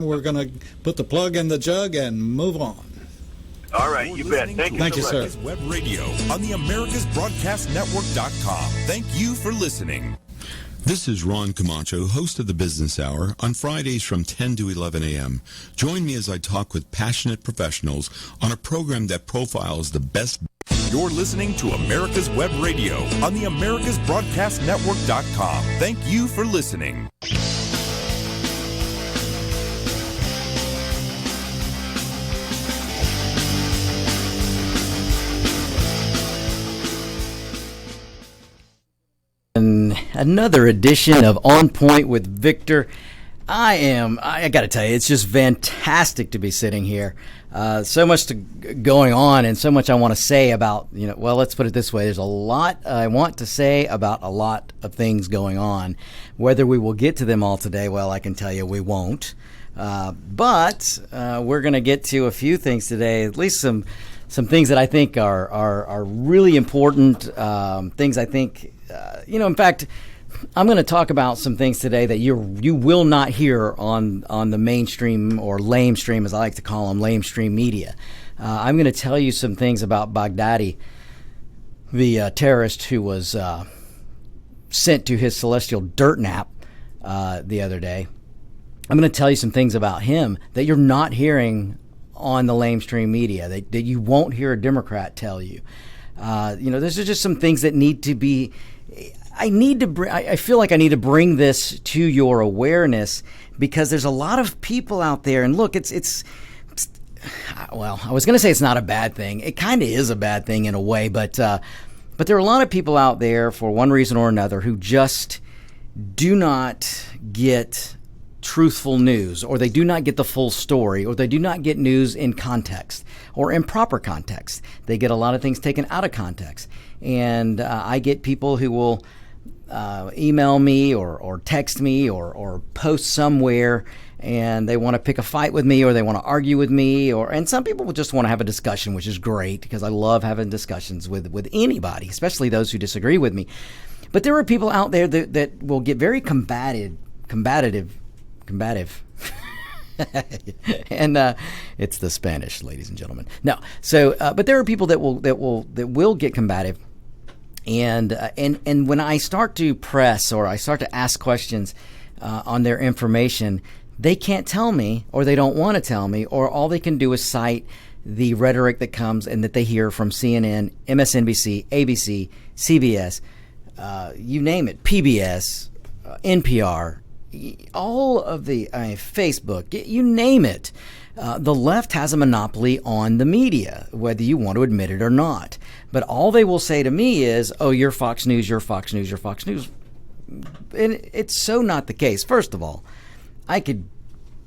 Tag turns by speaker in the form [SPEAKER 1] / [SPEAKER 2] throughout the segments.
[SPEAKER 1] We're going to put the plug in the jug and move on.
[SPEAKER 2] All right, you bet.
[SPEAKER 1] Thank you, sir.
[SPEAKER 3] Web Radio on the AmericasBroadcastNetwork.com. Thank you for listening. This is Ron Camacho, host of the Business Hour, on Fridays from 10 to 11 a.m. Join me as I talk with passionate professionals on a program that profiles the best. You're listening to America's Web Radio on the AmericasBroadcastNetwork.com. Thank you for listening.
[SPEAKER 4] Another edition of On Point with Victor. I got to tell you, it's just fantastic to be sitting here. So much going on and so much I want to say about, well, let's put it this way. There's a lot I want to say about a lot of things going on. Whether we will get to them all today, well, I can tell you we won't. But we're going to get to a few things today, at least some things that I think are really important, things I think, in fact, I'm going to talk about some things today that you will not hear on the mainstream or lamestream, as I like to call them, lamestream media. I'm going to tell you some things about Baghdadi, the terrorist who was sent to his celestial dirt nap the other day. I'm going to tell you some things about him that you're not hearing on the lamestream media, that you won't hear a Democrat tell you. Those are just some things that need to be. I feel like I need to bring this to your awareness because there's a lot of people out there, and look, well, I was going to say it's not a bad thing. It kind of is a bad thing in a way, but there are a lot of people out there for one reason or another who just do not get truthful news, or they do not get the full story, or they do not get news in context or in proper context. They get a lot of things taken out of context. And I get people who will email me or text me or post somewhere, and they want to pick a fight with me, or they want to argue with me, and some people will just want to have a discussion, which is great because I love having discussions with anybody, especially those who disagree with me. But there are people out there that will get very combative. And it's the Spanish, ladies and gentlemen. No, so but there are people that will get combative, and when I start to press or I start to ask questions on their information, they can't tell me, or they don't want to tell me, or all they can do is cite the rhetoric that comes and that they hear from CNN, MSNBC, ABC, CBS, you name it, PBS, NPR. All of the Facebook, you name it. The left has a monopoly on the media, whether you want to admit it or not. But all they will say to me is, oh, you're Fox News, you're Fox News, you're Fox News. And it's so not the case. First of all, I could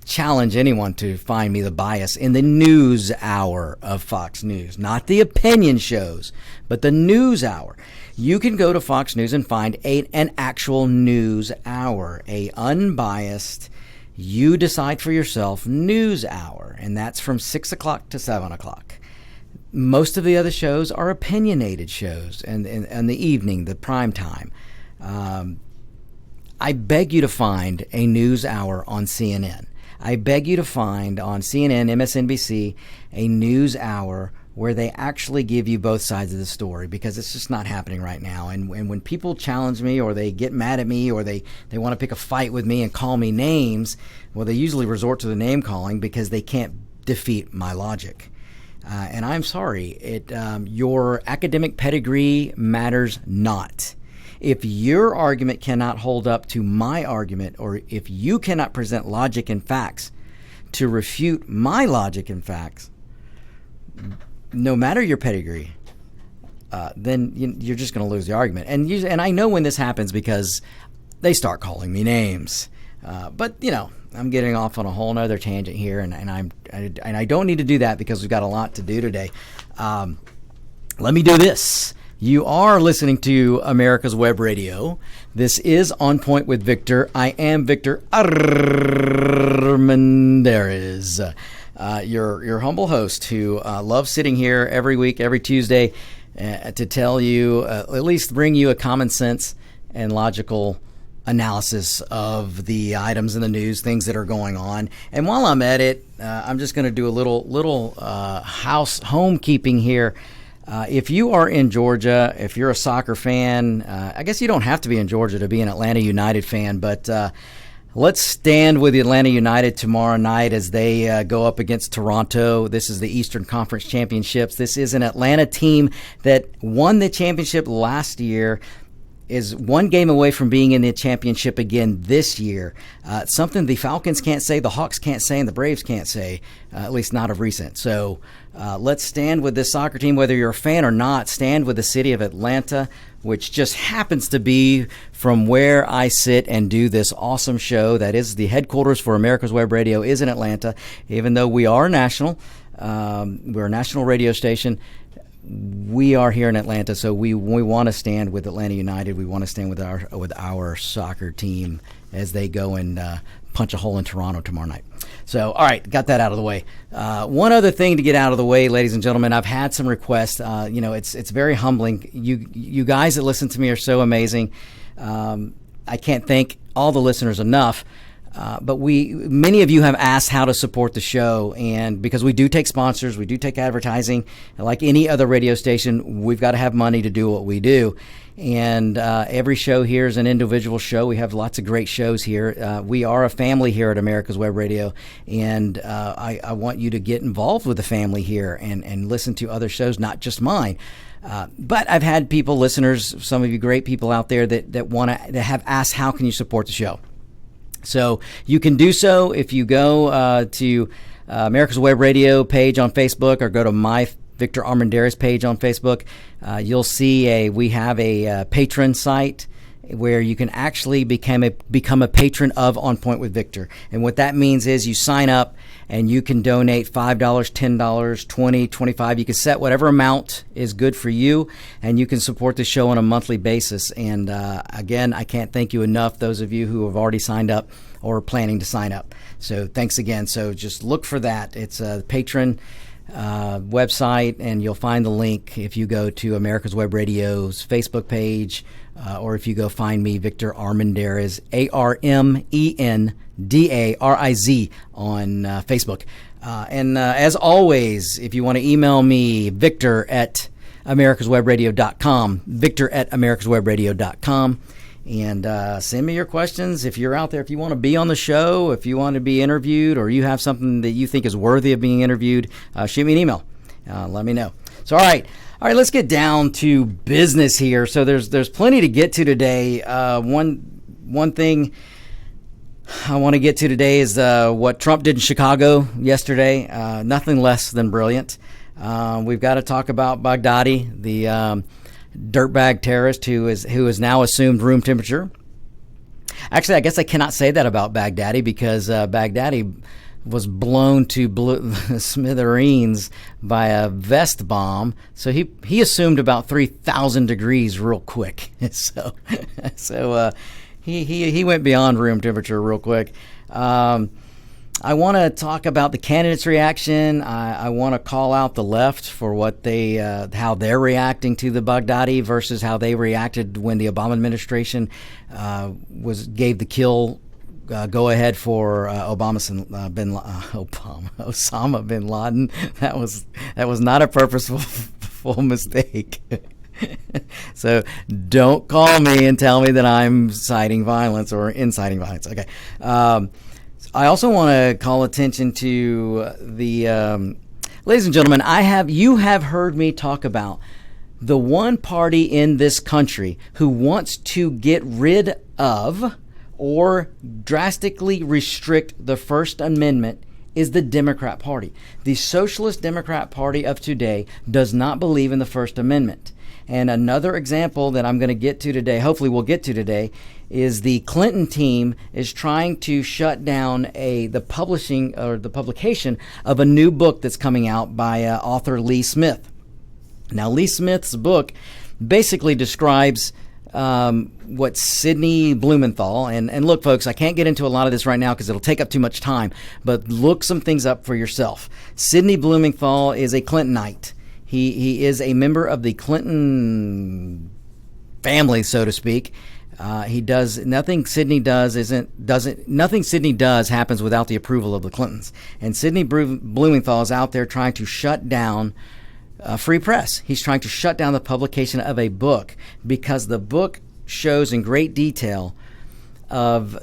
[SPEAKER 4] challenge anyone to find me the bias in the news hour of Fox News, not the opinion shows, but the news hour. You can go to Fox News and find an actual news hour, a unbiased, you decide for yourself news hour, and that's from 6 o'clock to 7 o'clock. Most of the other shows are opinionated shows, and the evening, the prime time. I beg you to find a news hour on CNN. I beg you to find on CNN, MSNBC, a news hour where they actually give you both sides of the story, because it's just not happening right now. And when people challenge me, or they get mad at me, or they want to pick a fight with me and call me names, well, they usually resort to the name calling because they can't defeat my logic. And I'm sorry, your academic pedigree matters not. If your argument cannot hold up to my argument, or if you cannot present logic and facts to refute my logic and facts, no matter your pedigree, then you're just going to lose the argument. And I know when this happens because they start calling me names. But I'm getting off on a whole nother tangent here, and I don't need to do that because we've got a lot to do today. Let me do this. You are listening to America's Web Radio. This is On Point with Victor. I am Victor Armendariz, your humble host who loves sitting here every week, every Tuesday, to tell you, at least bring you a common sense and logical analysis of the items in the news, things that are going on. And while I'm at it, I'm just going to do a little homekeeping here. If you are in Georgia, if you're a soccer fan, I guess you don't have to be in Georgia to be an Atlanta United fan, but let's stand with the Atlanta United tomorrow night as they go up against Toronto. This is the Eastern Conference Championships. This is an Atlanta team that won the championship last year, is one game away from being in the championship again this year. Something the Falcons can't say, the Hawks can't say, and the Braves can't say, at least not of recent. So let's stand with this soccer team, whether you're a fan or not. Stand with the city of Atlanta, which just happens to be from where I sit and do this awesome show. That is the headquarters for America's Web Radio is in Atlanta. Even though we are national, we're a national radio station, we are here in Atlanta, so we want to stand with Atlanta United. We want to stand with our soccer team as they go and punch a hole in Toronto tomorrow night. So, all right, got that out of the way. One other thing to get out of the way, ladies and gentlemen, I've had some requests. It's very humbling. You guys that listen to me are so amazing. I can't thank all the listeners enough. But many of you have asked how to support the show, and because we do take sponsors, we do take advertising, like any other radio station, we've got to have money to do what we do. And every show here is an individual show. We have lots of great shows here. We are a family here at America's Web Radio, and I want you to get involved with the family here and listen to other shows, not just mine. But I've had people, listeners, some of you great people out there that have asked, how can you support the show? So you can do so if you go to America's Web Radio page on Facebook, or go to my Victor Armendariz page on Facebook. You'll see we have a patron site where you can actually become a patron of On Point with Victor. And what that means is you sign up and you can donate $5, $10, $20, $25. You can set whatever amount is good for you, and you can support the show on a monthly basis. And again, I can't thank you enough, those of you who have already signed up or planning to sign up. So thanks again. So just look for that. It's a patron website, and you'll find the link if you go to America's Web Radio's Facebook page, or if you go find me, Victor Armendariz, Armendariz on Facebook. And as always, if you want to email me, Victor at americaswebradio.com, Victor at americaswebradio.com. And send me your questions. If you're out there, if you want to be on the show, if you want to be interviewed, or you have something that you think is worthy of being interviewed, shoot me an email. Let me know. So, all right, let's get down to business here. So there's plenty to get to today. One thing I want to get to today is what Trump did in Chicago yesterday. Nothing less than brilliant. We've got to talk about Baghdadi, the dirtbag terrorist who has now assumed room temperature. Actually, I guess I cannot say that about Baghdadi, because Baghdadi was blown to smithereens by a vest bomb. So he assumed about 3,000 degrees real quick. So he went beyond room temperature real quick. I want to talk about the candidates' reaction. I want to call out the left for what how they're reacting to the Baghdadi versus how they reacted when the Obama administration gave the kill go ahead for Osama bin Laden. That was not a purposeful mistake. So don't call me and tell me that I'm citing violence or inciting violence. Okay. I also want to call attention to the ladies and gentlemen. You have heard me talk about the one party in this country who wants to get rid of or drastically restrict the First Amendment is the Democrat Party. The Socialist Democrat Party of today does not believe in the First Amendment. And another example that I'm going to get to today, hopefully we'll get to today, is the Clinton team is trying to shut down the publication of a new book that's coming out by author Lee Smith. Now, Lee Smith's book basically describes what Sidney Blumenthal, and look, folks, I can't get into a lot of this right now because it'll take up too much time, but look some things up for yourself. Sidney Blumenthal is a Clintonite. He is a member of the Clinton family, so to speak. He does nothing. Sidney does nothing. Sidney does happens without the approval of the Clintons. And Sidney Blumenthal is out there trying to shut down free press. He's trying to shut down the publication of a book because the book shows in great detail of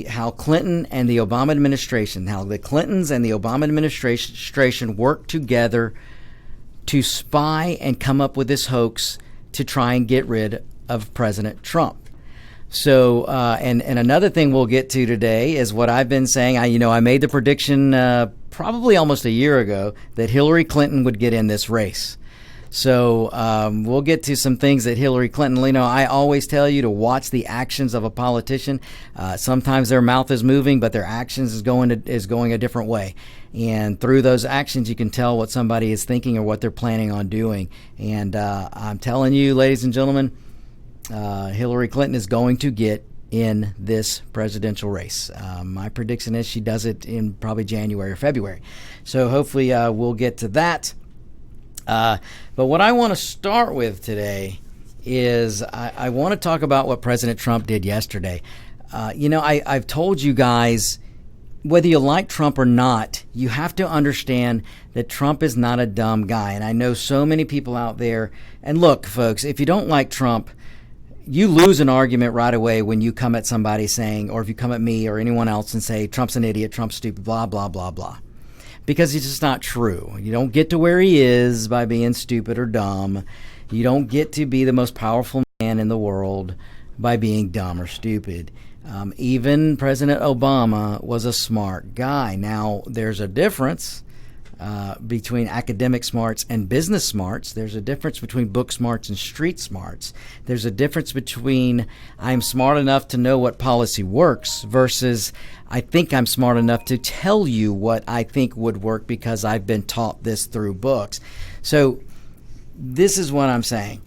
[SPEAKER 4] how Clinton and the Obama administration, how the Clintons and the Obama administration worked together to spy and come up with this hoax to try and get rid of President Trump. So, and another thing we'll get to today is what I've been saying. I made the prediction probably almost a year ago that Hillary Clinton would get in this race. So we'll get to some things that Hillary Clinton, I always tell you to watch the actions of a politician. Sometimes their mouth is moving, but their actions is going a different way. And through those actions, you can tell what somebody is thinking or what they're planning on doing. And I'm telling you, ladies and gentlemen, Hillary Clinton is going to get in this presidential race. My prediction is she does it in probably January or February. So hopefully we'll get to that. But what I want to start with today is I want to talk about what President Trump did yesterday. I've told you guys, whether you like Trump or not, you have to understand that Trump is not a dumb guy. And I know so many people out there. And look, folks, if you don't like Trump, you lose an argument right away when you come at somebody saying, or if you come at me or anyone else and say, Trump's an idiot, Trump's stupid, blah, blah, blah, blah. Because it's just not true. You don't get to where he is by being stupid or dumb. You don't get to be the most powerful man in the world by being dumb or stupid. Even President Obama was a smart guy. Now, there's a difference between academic smarts and business smarts. There's a difference between book smarts and street smarts. There's a difference between I'm smart enough to know what policy works versus I think I'm smart enough to tell you what I think would work because I've been taught this through books. So this is what I'm saying.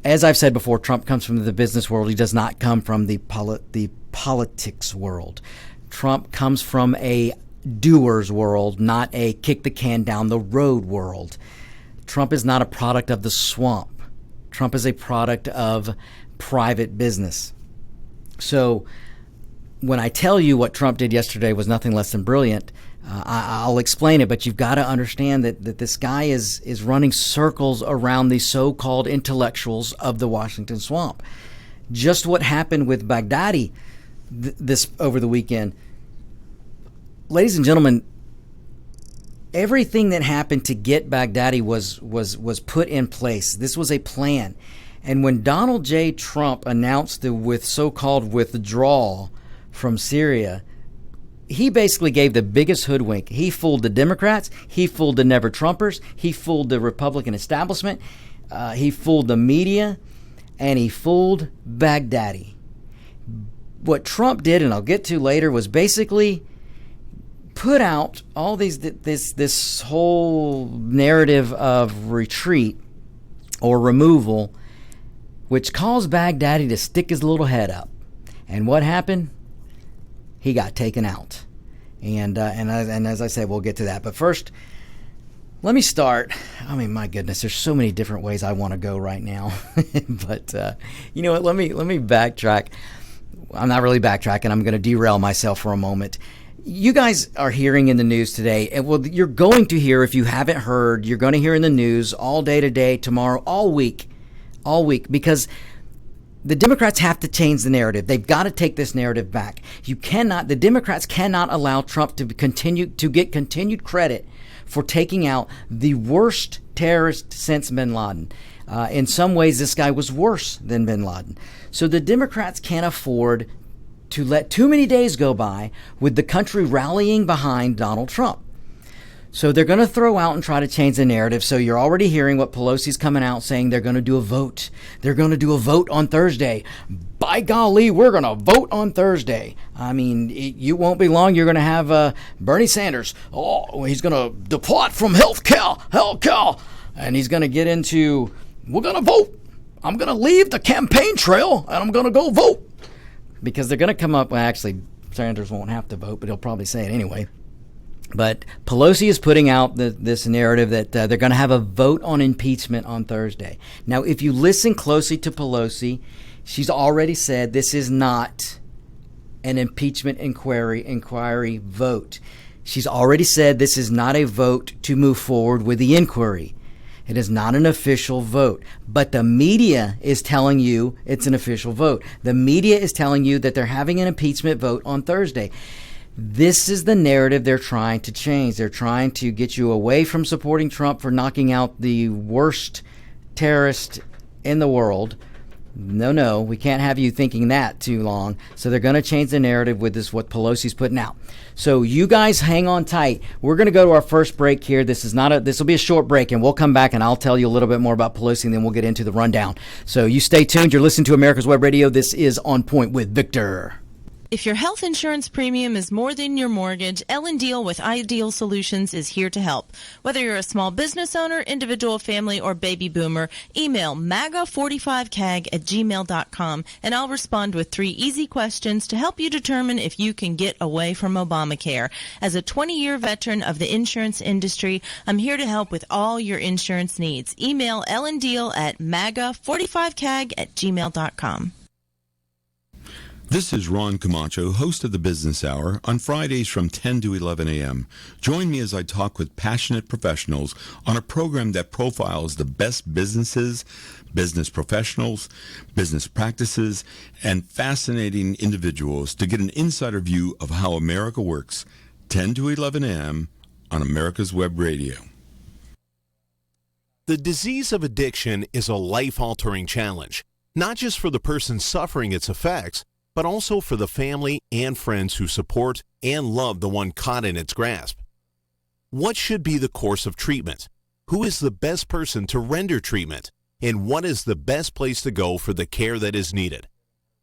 [SPEAKER 4] As I've said before, Trump comes from the business world. He does not come from the politics world. Trump comes from a doer's world, not a kick the can down the road world. Trump is not a product of the swamp. Trump is a product of private business. So when I tell you what Trump did yesterday was nothing less than brilliant, I'll explain it, but you've got to understand that this guy is running circles around the so-called intellectuals of the Washington swamp. Just what happened with Baghdadi this over the weekend. Ladies and gentlemen, everything that happened to get Baghdadi was put in place. This was a plan. And when Donald J. Trump announced the so-called withdrawal from Syria, he basically gave the biggest hoodwink. He fooled the Democrats. He fooled the never-Trumpers. He fooled the Republican establishment. He fooled the media. And he fooled Baghdadi. What Trump did, and I'll get to later, was basically put out all this whole narrative of retreat or removal, which caused Baghdadi to stick his little head up. And what happened? He got taken out. And as I said, we'll get to that. But first, let me start. I mean, my goodness, there's so many different ways I want to go right now. But you know what? Let me backtrack. I'm not really backtracking. I'm going to derail myself for a moment. You guys are hearing in the news today, and well, you're going to hear, if you haven't heard, you're going to hear in the news all day today, tomorrow, all week, because the Democrats have to change the narrative. They've got to take this narrative back. The Democrats cannot allow Trump to get continued credit for taking out the worst terrorist since bin Laden. In some ways, this guy was worse than bin Laden. So the Democrats can't afford to let too many days go by with the country rallying behind Donald Trump. So they're going to throw out and try to change the narrative. So you're already hearing what Pelosi's coming out saying. They're going to do a vote. They're going to do a vote on Thursday. By golly, we're going to vote on Thursday. I mean, you won't be long. You're going to have Bernie Sanders. Oh, he's going to depart from healthcare. And he's going to get into, we're going to vote. I'm going to leave the campaign trail and I'm going to go vote. Because they're going to come up, well, actually, Sanders won't have to vote, but he'll probably say it anyway. But Pelosi is putting out this narrative that they're going to have a vote on impeachment on Thursday. Now, if you listen closely to Pelosi, She's already said this is not an impeachment inquiry vote. She's already said this is not a vote to move forward with the inquiry. It is not an official vote, but the media is telling you it's an official vote. The media is telling you that they're having an impeachment vote on Thursday. This is the narrative they're trying to change. They're trying to get you away from supporting Trump for knocking out the worst terrorist in the world. No, we can't have you thinking that too long. So they're going to change the narrative with this, what Pelosi's putting out. So you guys hang on tight. We're going to go to our first break here. This will be a short break, and we'll come back and I'll tell you a little bit more about Pelosi, and then we'll get into the rundown. So you stay tuned. You're listening to America's Web Radio. This is On Point with Victor.
[SPEAKER 5] If your health insurance premium is more than your mortgage, Ellen Deal with Ideal Solutions is here to help. Whether you're a small business owner, individual, family, or baby boomer, email MAGA45CAG@gmail.com and I'll respond with 3 easy questions to help you determine if you can get away from Obamacare. As a 20-year veteran of the insurance industry, I'm here to help with all your insurance needs. Email Ellen Deal at MAGA45CAG@gmail.com.
[SPEAKER 3] This is Ron Camacho, host of the Business Hour, on Fridays from 10 to 11 a.m. Join me as I talk with passionate professionals on a program that profiles the best businesses, business professionals, business practices, and fascinating individuals to get an insider view of how America works. 10 to 11 a.m. on America's Web Radio.
[SPEAKER 6] The disease of addiction is a life-altering challenge, not just for the person suffering its effects, but also for the family and friends who support and love the one caught in its grasp. What should be the course of treatment? Who is the best person to render treatment? And what is the best place to go for the care that is needed?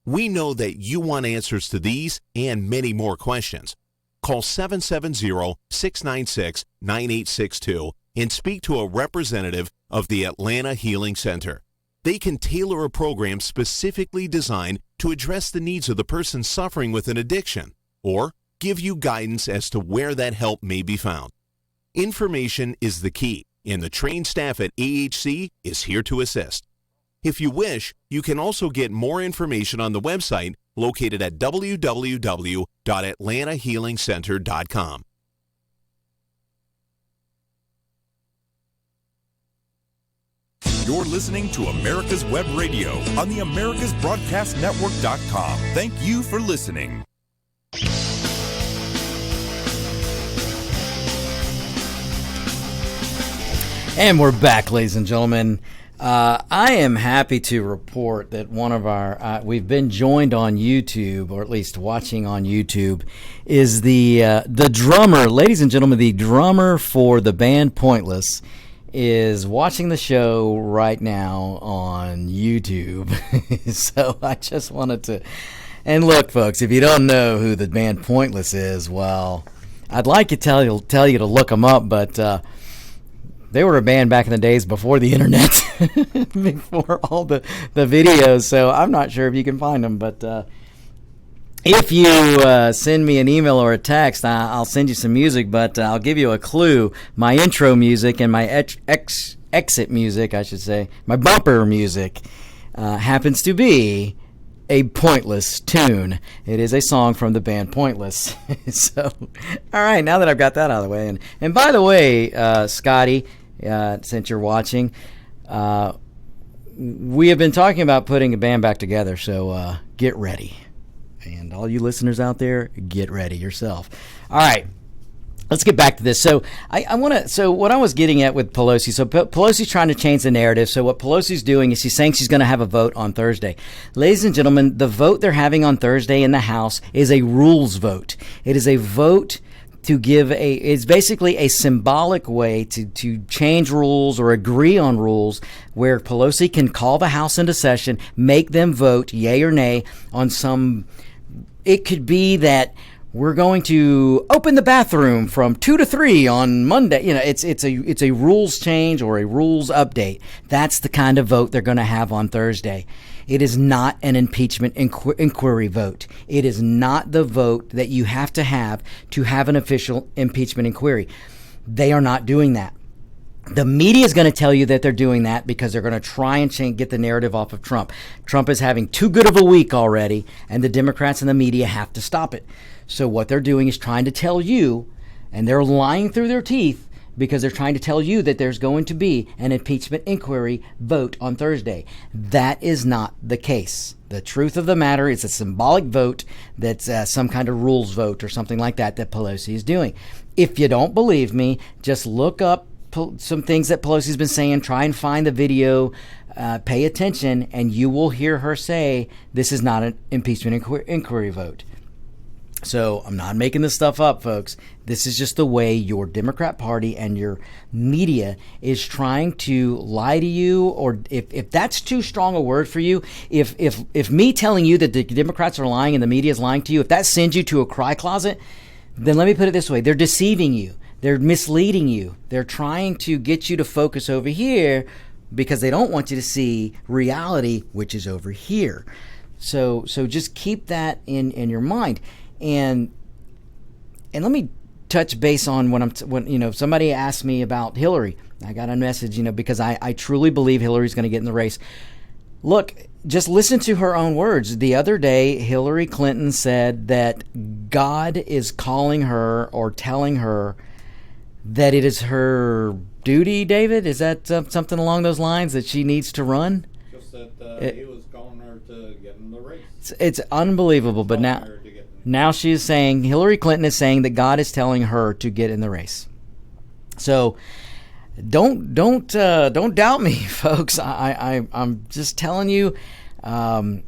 [SPEAKER 6] We know that you want answers to these and many more questions. Call 770-696-9862 and speak to a representative of the Atlanta Healing Center. They can tailor a program specifically designed to address the needs of the person suffering with an addiction, or give you guidance as to where that help may be found. Information is the key, and the trained staff at AHC is here to assist. If you wish, you can also get more information on the website located at www.atlantahealingcenter.com.
[SPEAKER 7] You're listening to America's Web Radio on the AmericasBroadcastNetwork.com. Thank you for listening.
[SPEAKER 4] And we're back, ladies and gentlemen. I am happy to report that one of our, we've been joined on YouTube, or at least watching on YouTube, is the drummer, ladies and gentlemen, the drummer for the band Pointless is watching the show right now on YouTube. So I just wanted to, and look, folks, if you don't know who the band Pointless is, well, I'd like to tell you to look them up, but they were a band back in the days before the internet, before all the videos. So I'm not sure if you can find them, but if you send me an email or a text, I'll send you some music, but I'll give you a clue. My intro music and my exit music, I should say, my bumper music, happens to be a Pointless tune. It is a song from the band Pointless. So, all right, now that I've got that out of the way. And by the way, Scotty, since you're watching, we have been talking about putting a band back together, so get ready. And all you listeners out there, get ready yourself. All right, let's get back to this. So I want to. So what I was getting at with Pelosi. So Pelosi's trying to change the narrative. So what Pelosi's doing is she's saying she's going to have a vote on Thursday. Ladies and gentlemen, the vote they're having on Thursday in the House is a rules vote. It is a vote to give it's basically a symbolic way to change rules or agree on rules where Pelosi can call the House into session, make them vote yay or nay on some. It could be that we're going to open the bathroom from 2 to 3 on Monday. You know, it's a rules change or a rules update. That's the kind of vote they're going to have on Thursday. It is not an impeachment inquiry vote. It is not the vote that you have to have an official impeachment inquiry. They are not doing that. The media is going to tell you that they're doing that because they're going to try and get the narrative off of Trump. Trump is having too good of a week already, and the Democrats and the media have to stop it. So what they're doing is trying to tell you, and they're lying through their teeth because they're trying to tell you that there's going to be an impeachment inquiry vote on Thursday. That is not the case. The truth of the matter is a symbolic vote that's some kind of rules vote or something like that Pelosi is doing. If you don't believe me, just look up some things that Pelosi's been saying, try and find the video, pay attention, and you will hear her say this is not an impeachment inquiry vote. So I'm not making this stuff up, folks. This is just the way your Democrat Party and your media is trying to lie to you, or if that's too strong a word for you, if me telling you that the Democrats are lying and the media is lying to you, if that sends you to a cry closet, then let me put it this way. They're deceiving you. They're misleading you. They're trying to get you to focus over here because they don't want you to see reality, which is over here. So just keep that in your mind. And let me touch base on when somebody asked me about Hillary. I got a message, because I truly believe Hillary's going to get in the race. Look, just listen to her own words. The other day, Hillary Clinton said that God is calling her or telling her that it is her duty, David? Is that something along those lines, that she needs to run?
[SPEAKER 1] Just that he was calling her to get in the race.
[SPEAKER 4] It's unbelievable, but now she is saying, Hillary Clinton is saying that God is telling her to get in the race. So don't doubt me, folks. I'm just telling you, I'm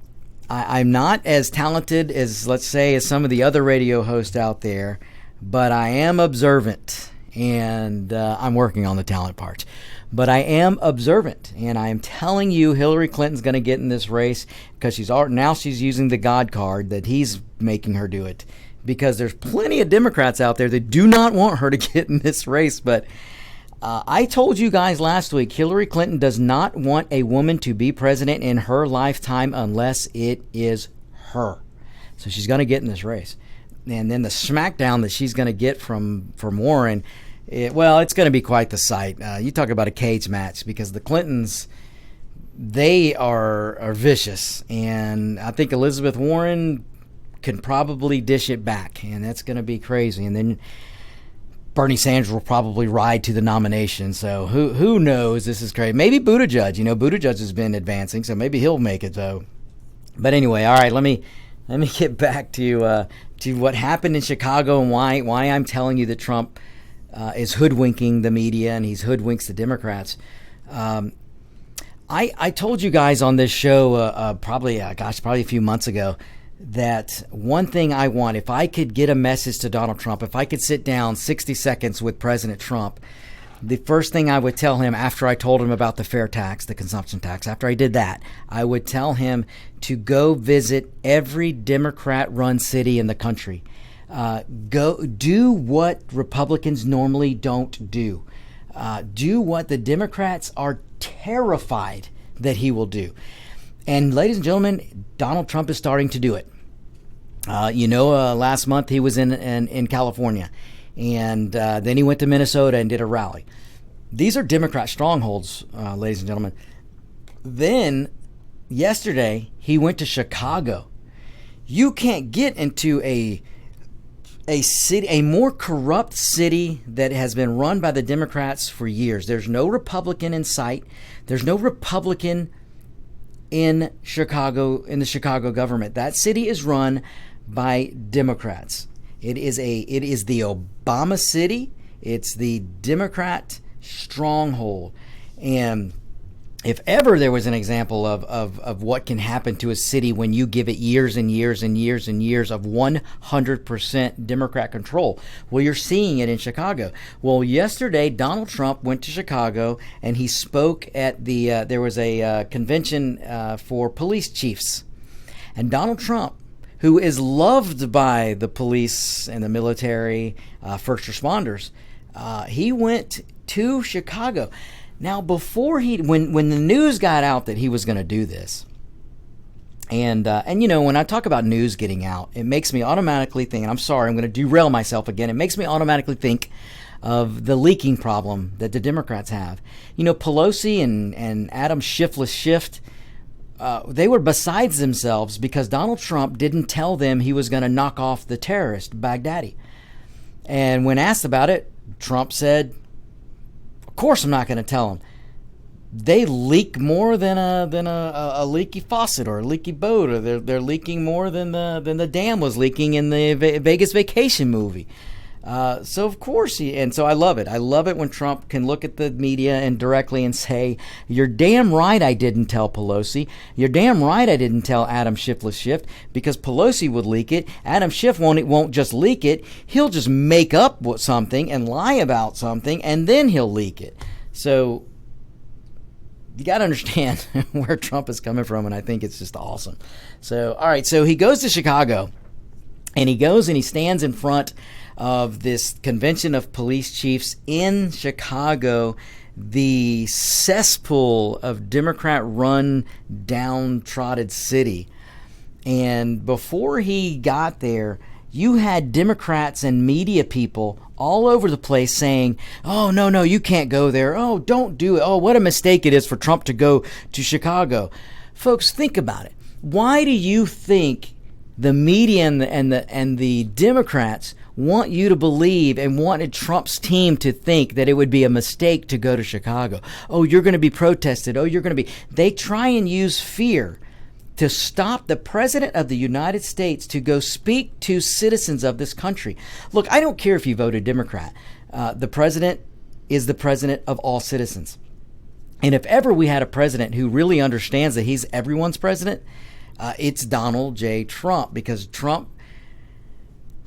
[SPEAKER 4] not as talented as, let's say, as some of the other radio hosts out there, but I am observant. And I'm working on the talent part. But I am observant, and I am telling you Hillary Clinton's going to get in this race because she's using the God card that he's making her do it, because there's plenty of Democrats out there that do not want her to get in this race. But I told you guys last week, Hillary Clinton does not want a woman to be president in her lifetime unless it is her. So she's going to get in this race. And then the smackdown that she's going to get from Warren, it's going to be quite the sight. You talk about a cage match, because the Clintons, they are vicious. And I think Elizabeth Warren can probably dish it back, and that's going to be crazy. And then Bernie Sanders will probably ride to the nomination. So who knows? This is crazy. Maybe Buttigieg. Buttigieg has been advancing, so maybe he'll make it, though. But anyway, all right, let me get back to what happened in Chicago and why I'm telling you that Trump is hoodwinking the media and he's hoodwinks the Democrats. I told you guys on this show probably a few months ago that one thing I want, if I could get a message to Donald Trump, if I could sit down 60 seconds with President Trump, the first thing I would tell him after I told him about the fair tax, the consumption tax, after I did that, I would tell him to go visit every Democrat-run city in the country. Go do what Republicans normally don't do. Do what the Democrats are terrified that he will do. And ladies and gentlemen, Donald Trump is starting to do it. Last month he was in California, and then he went to Minnesota and did a rally. These are Democrat strongholds, ladies and gentlemen. Then yesterday he went to Chicago. You can't get into a city, a more corrupt city that has been run by the Democrats for years. There's no Republican in sight. There's no Republican in Chicago, in the Chicago government. That city is run by Democrats. It is the Obama city. It's the Democrat stronghold. And if ever there was an example of what can happen to a city when you give it years and years and years and years of 100% Democrat control, well, you're seeing it in Chicago. Well, yesterday, Donald Trump went to Chicago and he spoke at there was a convention for police chiefs. And Donald Trump, who is loved by the police and the military, first responders, he went to Chicago. Now, before when the news got out that he was going to do this, and when I talk about news getting out, it makes me automatically think, and I'm sorry, I'm going to derail myself again. It makes me automatically think of the leaking problem that the Democrats have. You know, Pelosi and Adam Schiff, they were besides themselves because Donald Trump didn't tell them he was going to knock off the terrorist Baghdadi. And when asked about it, Trump said, "Of course I'm not going to tell him." They leak more than a leaky faucet or a leaky boat, or they're leaking more than the dam was leaking in the Vegas Vacation movie. So of course so I love it. I love it when Trump can look at the media and directly and say, "You're damn right I didn't tell Pelosi. You're damn right I didn't tell Adam Schiff, because Pelosi would leak it. Adam Schiff won't just leak it. He'll just make up something and lie about something, and then he'll leak it." So you got to understand where Trump is coming from, and I think it's just awesome. So, all right, so he goes to Chicago, and he goes and he stands in front of this convention of police chiefs in Chicago, the cesspool of Democrat-run, downtrodden city. And before he got there, you had Democrats and media people all over the place saying, "Oh, no, you can't go there. Oh, don't do it. Oh, what a mistake it is for Trump to go to Chicago." Folks, think about it. Why do you think the media and the Democrats want you to believe and wanted Trump's team to think that it would be a mistake to go to Chicago? Oh, you're going to be protested. Oh, you're going to be... They try and use fear to stop the president of the United States to go speak to citizens of this country. Look, I don't care if you voted Democrat. The president is the president of all citizens. And if ever we had a president who really understands that he's everyone's president, it's Donald J. Trump, because Trump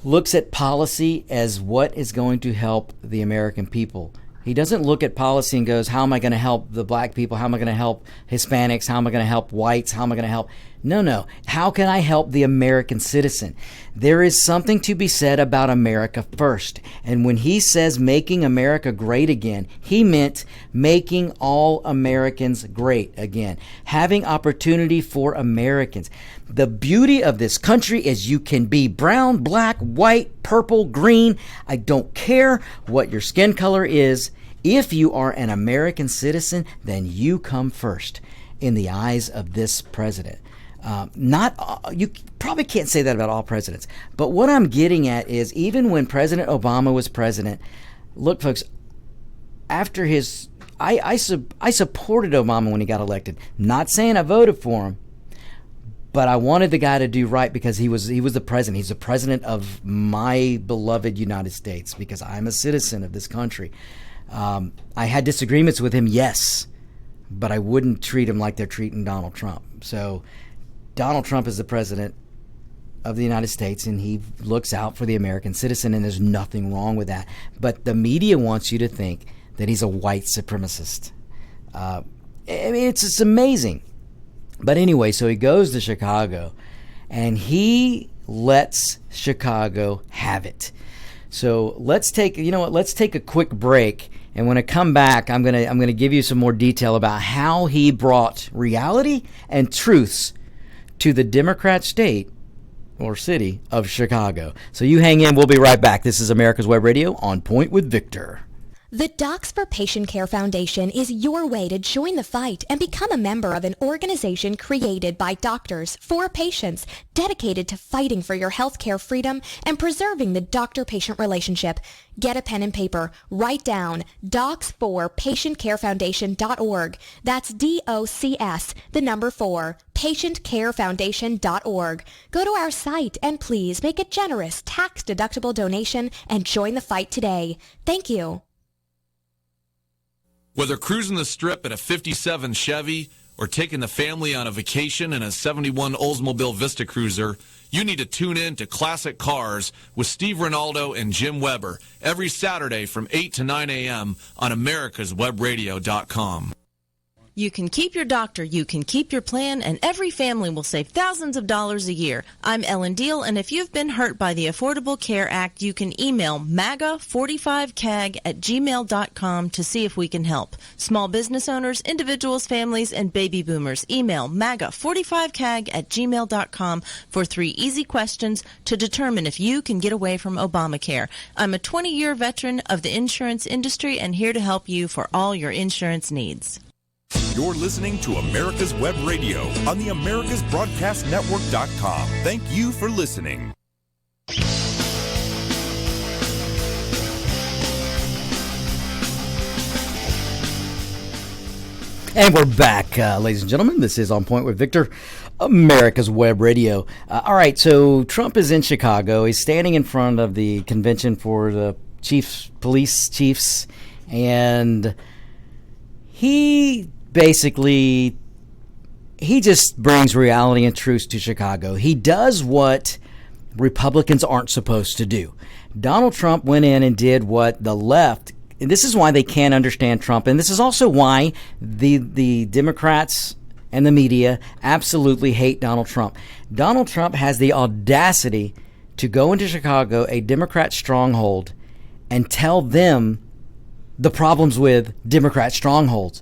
[SPEAKER 4] looks at policy as what is going to help the American people. He doesn't look at policy and goes, "How am I going to help the black people? How am I going to help Hispanics? How am I going to help whites? How am I going to help?" No. How can I help the American citizen? There is something to be said about America first. And when he says making America great again, he meant making all Americans great again. Having opportunity for Americans. The beauty of this country is you can be brown, black, white, purple, green. I don't care what your skin color is. If you are an American citizen, then you come first in the eyes of this president. You probably can't say that about all presidents, but what I'm getting at is even when President Obama was president, look, folks, after his, I supported Obama when he got elected. Not saying I voted for him, but I wanted the guy to do right because he was the president. He's the president of my beloved United States because I'm a citizen of this country. I had disagreements with him, yes, but I wouldn't treat him like they're treating Donald Trump. So Donald Trump is the president of the United States, and he looks out for the American citizen, and there's nothing wrong with that. But the media wants you to think that he's a white supremacist. I mean, it's just amazing. But anyway, so he goes to Chicago, and he lets Chicago have it. So let's take a quick break, and when I come back, I'm gonna give you some more detail about how he brought reality and truths to the Democrat state or city of Chicago. So you hang in. We'll be right back. This is America's Web Radio, On Point with Victor.
[SPEAKER 8] The Docs for Patient Care Foundation is your way to join the fight and become a member of an organization created by doctors for patients, dedicated to fighting for your healthcare freedom and preserving the doctor-patient relationship. Get a pen and paper. Write down docs4patientcarefoundation.org. That's DOCS, the number 4, patientcarefoundation.org. Go to our site and please make a generous tax-deductible donation and join the fight today. Thank you.
[SPEAKER 9] Whether cruising the Strip in a 57 Chevy or taking the family on a vacation in a 71 Oldsmobile Vista Cruiser, you need to tune in to Classic Cars with Steve Ronaldo and Jim Weber every Saturday from 8 to 9 a.m. on americaswebradio.com.
[SPEAKER 5] You can keep your doctor, you can keep your plan, and every family will save thousands of dollars a year. I'm Ellen Deal, and if you've been hurt by the Affordable Care Act, you can email MAGA45CAG@gmail.com to see if we can help. Small business owners, individuals, families, and baby boomers, email MAGA45CAG@gmail.com for 3 easy questions to determine if you can get away from Obamacare. I'm a 20-year veteran of the insurance industry and here to help you for all your insurance needs.
[SPEAKER 7] You're listening to America's Web Radio on the AmericasBroadcastNetwork.com. Thank you for listening.
[SPEAKER 4] And we're back, ladies and gentlemen. This is On Point with Victor, America's Web Radio. All right, so Trump is in Chicago. He's standing in front of the convention for the police chiefs, and he just brings reality and truth to Chicago. He does what Republicans aren't supposed to do. Donald Trump went in and did what the left, and this is why they can't understand Trump, and this is also why the Democrats and the media absolutely hate Donald Trump. Donald Trump has the audacity to go into Chicago, a Democrat stronghold, and tell them the problems with Democrat strongholds.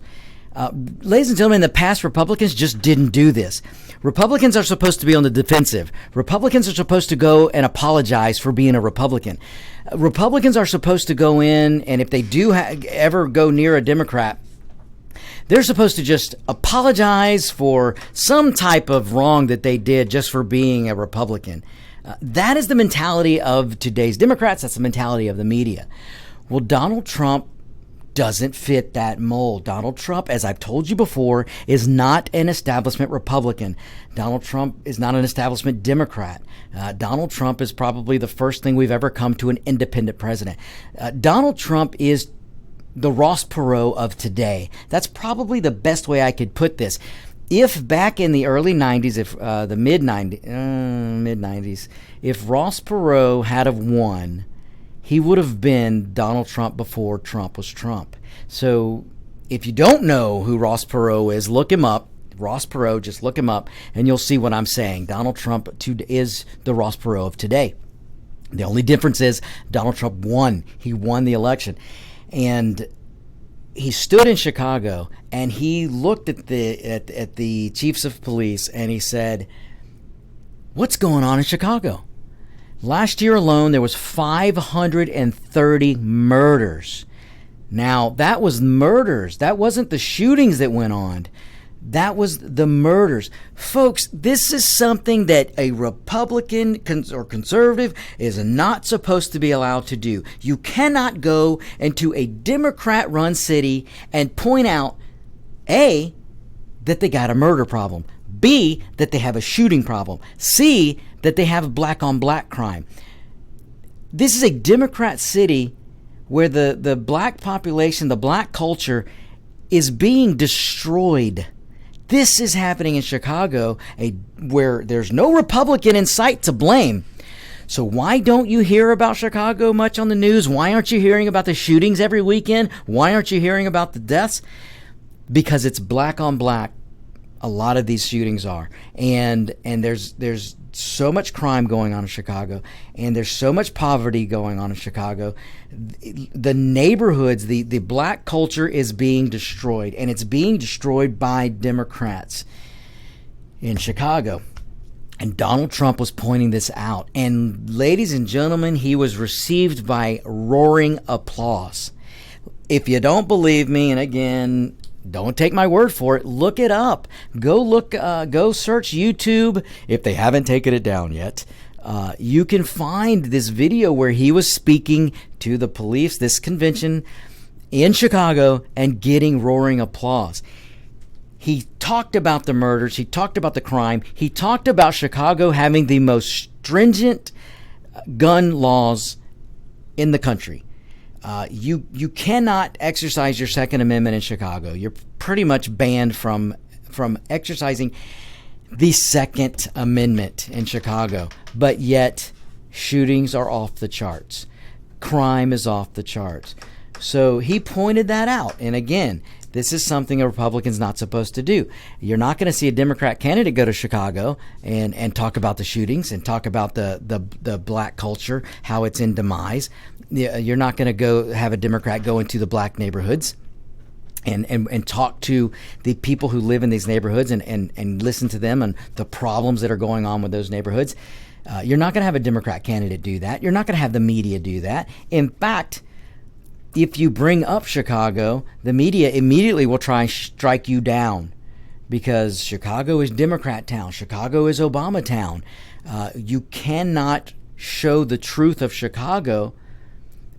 [SPEAKER 4] Ladies and gentlemen, in the past, Republicans just didn't do this. Republicans are supposed to be on the defensive. Republicans are supposed to go and apologize for being a Republican. Republicans are supposed to go in, and if they do ever go near a Democrat, they're supposed to just apologize for some type of wrong that they did just for being a Republican. That is the mentality of today's Democrats. That's the mentality of the media. Well, Donald Trump doesn't fit that mold. Donald Trump, as I've told you before, is not an establishment Republican. Donald Trump is not an establishment Democrat. Donald Trump is probably the first thing we've ever come to an independent president. Donald Trump is the Ross Perot of today. That's probably the best way I could put this. If back in the early 90s, if the mid-90s, if Ross Perot had have won, he would have been Donald Trump before Trump was Trump. So if you don't know who Ross Perot is, look him up. Ross Perot, just look him up, and you'll see what I'm saying. Donald Trump is the Ross Perot of today. The only difference is Donald Trump won. He won the election. And he stood in Chicago, and he looked at the chiefs of police, and he said, "What's going on in Chicago?" Last year alone, there was 530 murders. Now, that was murders. That wasn't the shootings that went on. That was the murders. Folks, this is something that a Republican or conservative is not supposed to be allowed to do. You cannot go into a Democrat-run city and point out, A, that they got a murder problem, B, that they have a shooting problem, C, that they have black-on-black crime. This is a Democrat city where the black population, the black culture is being destroyed. This is happening in Chicago, where there's no Republican in sight to blame. So why don't you hear about Chicago much on the news? Why aren't you hearing about the shootings every weekend? Why aren't you hearing about the deaths? Because it's black on black. A lot of these shootings are. And there's so much crime going on in Chicago, and there's so much poverty going on in Chicago. The neighborhoods, the black culture is being destroyed, and it's being destroyed by Democrats in Chicago. And Donald Trump was pointing this out. And ladies and gentlemen, he was received by roaring applause. If you don't believe me, and again, don't take my word for it, look it up. Go search YouTube if they haven't taken it down yet. You can find this video where he was speaking to the police, this convention in Chicago, and getting roaring applause. He talked about the murders. He talked about the crime. He talked about Chicago having the most stringent gun laws in the country. You cannot exercise your Second Amendment in Chicago. You're pretty much banned from exercising the Second Amendment in Chicago. But yet, shootings are off the charts. Crime is off the charts. So he pointed that out. And again, This is something a Republican's not supposed to do. You're not going to see a Democrat candidate go to Chicago and talk about the shootings and talk about the black culture, how it's in demise. You're not going to go have a Democrat go into the black neighborhoods and talk to the people who live in these neighborhoods and listen to them and the problems that are going on with those neighborhoods. You're not going to have a Democrat candidate do that. You're not going to have the media do that. In fact, if you bring up Chicago, the media immediately will try and strike you down because Chicago is Democrat town. Chicago is Obama town. You cannot show the truth of Chicago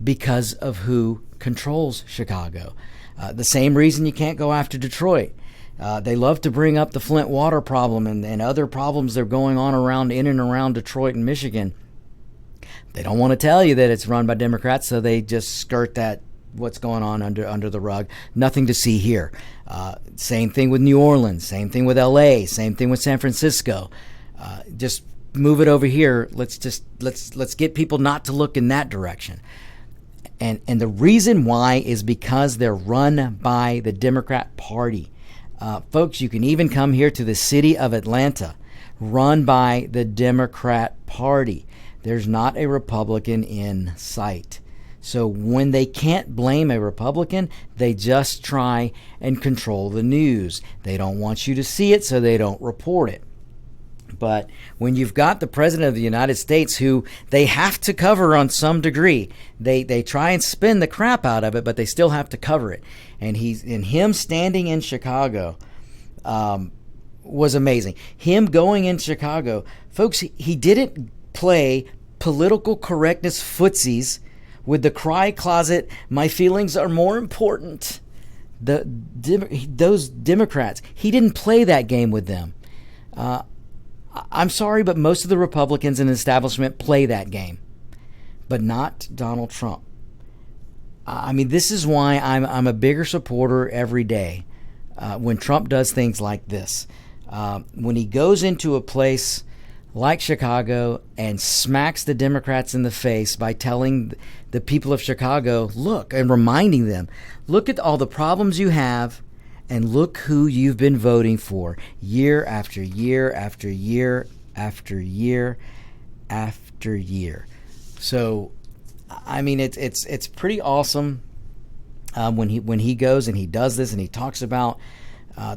[SPEAKER 4] because of who controls Chicago. The same reason you can't go after Detroit. They love to bring up the Flint water problem and other problems that are going on in and around Detroit and Michigan. They don't want to tell you that it's run by Democrats, so they just skirt that what's going on under the rug. Nothing to see here. Same thing with New Orleans. Same thing with L.A. Same thing with San Francisco. Just move it over here. Let's get people not to look in that direction. And the reason why is because they're run by the Democrat Party. Folks, you can even come here to the city of Atlanta, run by the Democrat Party. There's not a Republican in sight. So when they can't blame a Republican, they just try and control the news. They don't want you to see it, so they don't report it. But when you've got the President of the United States who they have to cover on some degree, they try and spin the crap out of it, but they still have to cover it. And him standing in Chicago was amazing. Him going in Chicago, folks, he didn't play political correctness footsies with the cry closet, my feelings are more important. Those Democrats, he didn't play that game with them. I'm sorry, but most of the Republicans in the establishment play that game, but not Donald Trump. I mean, this is why I'm a bigger supporter every day when Trump does things like this. When he goes into a place like Chicago and smacks the Democrats in the face by telling the people of Chicago, look, and reminding them, look at all the problems you have, and look who you've been voting for year after year after year after year after year. So, I mean, it's pretty awesome when he goes and he does this and he talks about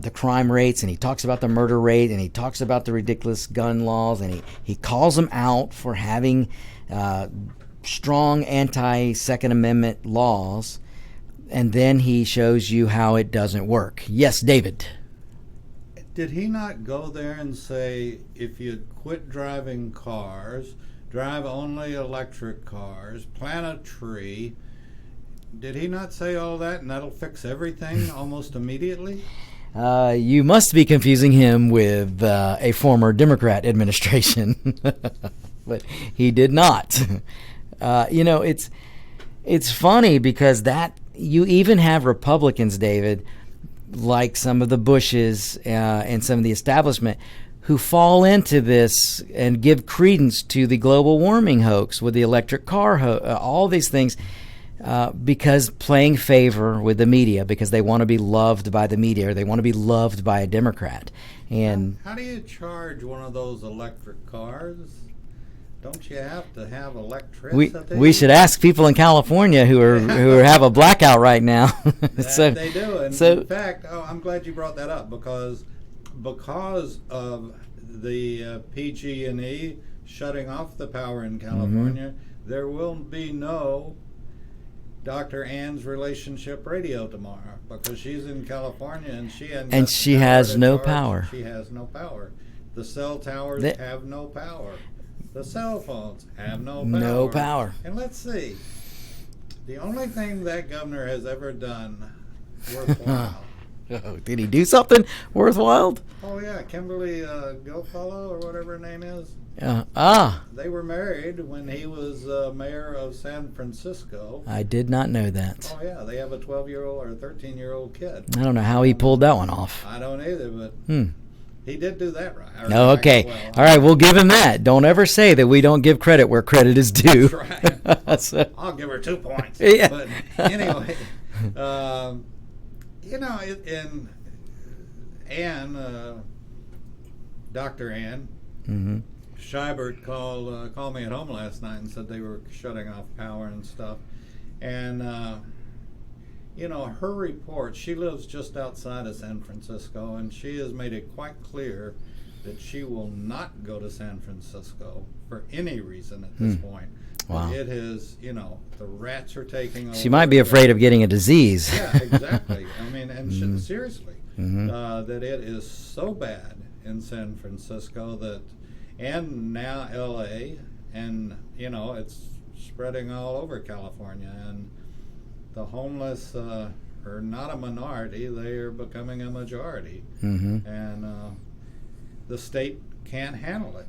[SPEAKER 4] the crime rates and he talks about the murder rate and he talks about the ridiculous gun laws and he calls them out for having strong anti-Second Amendment laws. And then he shows you how it doesn't work. Yes, David.
[SPEAKER 1] Did he not go there and say, if you quit driving cars, drive only electric cars, plant a tree? Did he not say all that and that'll fix everything almost immediately?
[SPEAKER 4] You must be confusing him with a former Democrat administration. But he did not. It's funny because you even have Republicans, David, like some of the Bushes and some of the establishment, who fall into this and give credence to the global warming hoax with the electric car, all these things, because playing favor with the media, because they want to be loved by the media or they want to be loved by a Democrat. And
[SPEAKER 1] how do you charge one of those electric cars? Don't you have to have electricity?
[SPEAKER 4] We should ask people in California who have a blackout right now.
[SPEAKER 1] So, they do. And in fact, I'm glad you brought that up because of the PG&E shutting off the power in California, there will be no Dr. Ann's Relationship Radio tomorrow because she's in California and she has no power. She has no power. The cell towers have no power. The cell phones have no power.
[SPEAKER 4] No power.
[SPEAKER 1] And let's see. The only thing that governor has ever done worthwhile.
[SPEAKER 4] Did he do something worthwhile?
[SPEAKER 1] Oh, yeah. Kimberly Guilfoyle or whatever her name is.
[SPEAKER 4] They
[SPEAKER 1] were married when he was mayor of San Francisco.
[SPEAKER 4] I did not know that.
[SPEAKER 1] Oh, yeah. They have a 12-year-old or a 13-year-old kid.
[SPEAKER 4] I don't know how he pulled that one off.
[SPEAKER 1] I don't either, but... He did do that right.
[SPEAKER 4] Oh, okay. Well, all right, we'll give him that. Don't ever say that we don't give credit where credit is due.
[SPEAKER 1] That's right. I'll give her 2 points.
[SPEAKER 4] Yeah.
[SPEAKER 1] But anyway, Dr. Ann Scheibert called me at home last night and said they were shutting off power and stuff. And, her report, she lives just outside of San Francisco, and she has made it quite clear that she will not go to San Francisco for any reason at this point.
[SPEAKER 4] Wow.
[SPEAKER 1] It is, the rats are taking over.
[SPEAKER 4] She might be afraid of getting a disease.
[SPEAKER 1] Yeah, exactly. I mean, and seriously, that it is so bad in San Francisco and now LA, and it's spreading all over California, and the homeless are not a minority; they are becoming a majority, and the state can't handle it.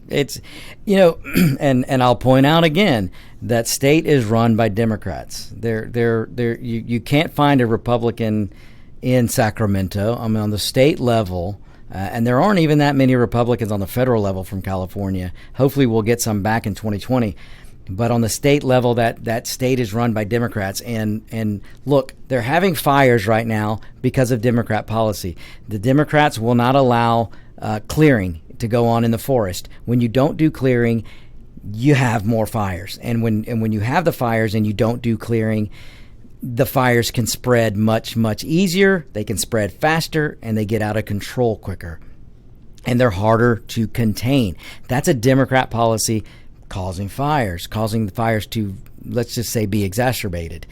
[SPEAKER 4] It's and I'll point out again that state is run by Democrats. You can't find a Republican in Sacramento. I mean, on the state level. And there aren't even that many Republicans on the federal level from California. Hopefully we'll get some back in 2020. But on the state level, that state is run by Democrats. And look, they're having fires right now because of Democrat policy. The Democrats will not allow clearing to go on in the forest. When you don't do clearing, you have more fires. And when you have the fires and you don't do clearing, the fires can spread much, much easier, they can spread faster, and they get out of control quicker. And they're harder to contain. That's a Democrat policy causing the fires to, let's just say, be exacerbated.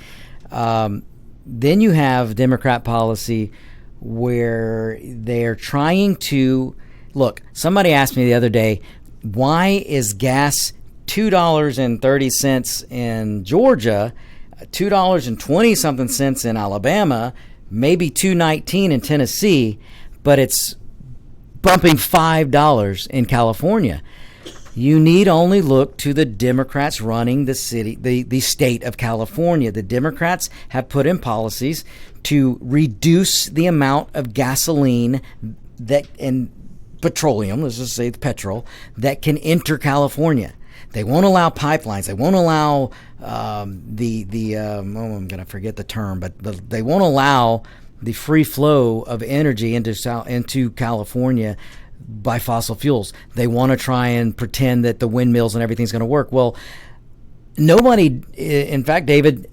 [SPEAKER 4] Then you have Democrat policy where they're trying to, look, somebody asked me the other day, why is gas $2.30 in Georgia, $2.20 something cents in Alabama, maybe $2.19 in Tennessee, but it's bumping $5 in California? You need only look to the Democrats running the state of California. The Democrats have put in policies to reduce the amount of gasoline and petroleum, let's just say the petrol, that can enter California. They won't allow pipelines. They won't allow I'm going to forget the term, but they won't allow the free flow of energy into California by fossil fuels. They want to try and pretend that the windmills and everything's going to work. Well, nobody, in fact, David,